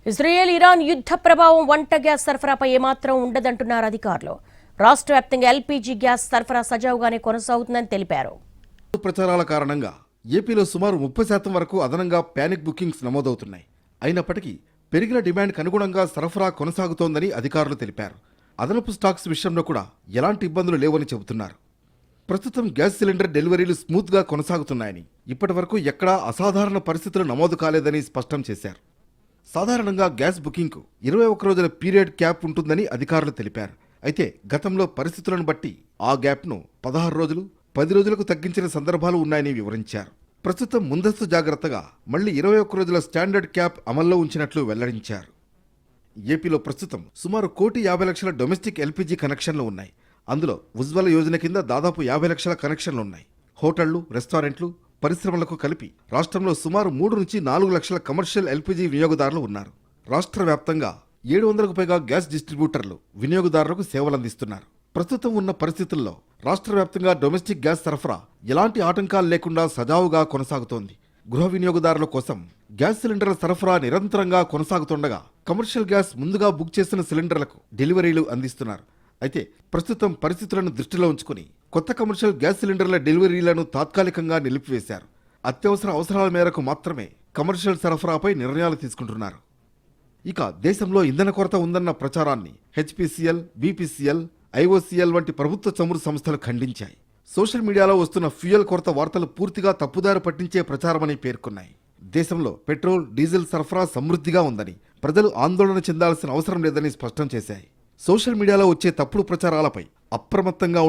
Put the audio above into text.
Israel Iran యుద్ధ ప్రభావం వంట గ్యాస్ సరఫరాపై ఏమాత్రం ఉండదంటున్నారు అధికారులు. రాష్ట్ర వ్యాప్తంగా ఎల్పీజీ గ్యాస్ సరఫరా సజావుగానే కొనసాగుతుందని తెలిపారు. ప్రచారాల కారణంగా ఏపీలో సుమారు 30% వరకు అదనంగా ప్యానిక్ బుకింగ్స్ నమోదవుతున్నాయి. అయినప్పటికీ పెరిగిన డిమాండ్కు అనుగుణంగా సరఫరా కొనసాగుతోందని అధికారులు తెలిపారు. అదనపు స్టాక్స్ విషయంలో కూడా ఎలాంటి ఇబ్బందులు లేవని చెబుతున్నారు. ప్రస్తుతం గ్యాస్ సిలిండర్ డెలివరీలు స్మూత్గా కొనసాగుతున్నాయని, ఇప్పటివరకు ఎక్కడా అసాధారణ పరిస్థితులు నమోదు కాలేదని స్పష్టం చేశారు. సాధారణంగా గ్యాస్ బుకింగ్కు 21 రోజుల పీరియడ్ క్యాప్ ఉంటుందని అధికారులు తెలిపారు. అయితే గతంలో పరిస్థితులను బట్టి ఆ గ్యాప్ను 16 రోజులు, 10 రోజులకు తగ్గించిన సందర్భాలు ఉన్నాయని వివరించారు. ప్రస్తుతం ముందస్తు జాగ్రత్తగా మళ్లీ 21 రోజుల స్టాండర్డ్ క్యాప్ అమల్లో ఉంచినట్లు వెల్లడించారు. ఏపీలో ప్రస్తుతం సుమారు 1,50,00,000 డొమెస్టిక్ ఎల్పీజీ కనెక్షన్లు ఉన్నాయి. అందులో ఉజ్వల యోజన కింద దాదాపు 50 లక్షల కనెక్షన్లు ఉన్నాయి. హోటళ్లు, రెస్టారెంట్లు, పరిశ్రమలకు కలిపి రాష్ట్రంలో సుమారు 3 నుంచి 4 లక్షల కమర్షియల్ ఎల్పీజీ వినియోగదారులు ఉన్నారు. రాష్ట్ర వ్యాప్తంగా 700కు పైగా గ్యాస్ డిస్ట్రిబ్యూటర్లు వినియోగదారులకు సేవలందిస్తున్నారు. ప్రస్తుతం ఉన్న పరిస్థితుల్లో రాష్ట్ర వ్యాప్తంగా డొమెస్టిక్ గ్యాస్ సరఫరా ఎలాంటి ఆటంకాలు లేకుండా సజావుగా కొనసాగుతోంది. గృహ వినియోగదారుల కోసం గ్యాస్ సిలిండర్ల సరఫరా నిరంతరంగా కొనసాగుతుండగా కమర్షియల్ గ్యాస్ ముందుగా బుక్ చేసిన సిలిండర్లకు డెలివరీలు అందిస్తున్నారు. అయితే ప్రస్తుతం పరిస్థితులను దృష్టిలో ఉంచుకుని కొత్త కమర్షియల్ గ్యాస్ సిలిండర్ల డెలివరీలను తాత్కాలికంగా నిలిపివేశారు. అత్యవసర అవసరాల మేరకు మాత్రమే కమర్షియల్ సరఫరాపై నిర్ణయాలు తీసుకుంటున్నారు. ఇక దేశంలో ఇంధన కొరత ఉందన్న ప్రచారాన్ని హెచ్పీసీఎల్, బీపీసీఎల్, ఐఓసీఎల్ వంటి ప్రభుత్వ చమురు సంస్థలు ఖండించాయి. సోషల్ మీడియాలో వస్తున్న ఫ్యూయల్ కొరత వార్తలు పూర్తిగా తప్పుదారి పట్టించే ప్రచారమని పేర్కొన్నాయి. దేశంలో పెట్రోల్, డీజిల్ సరఫరా సమృద్ధిగా ఉందని, ప్రజలు ఆందోళన చెందాల్సిన అవసరం లేదని స్పష్టం చేశాయి. సోషల్ మీడియాలో వచ్చే తప్పుడు ప్రచారాలపై అప్రమత్తంగా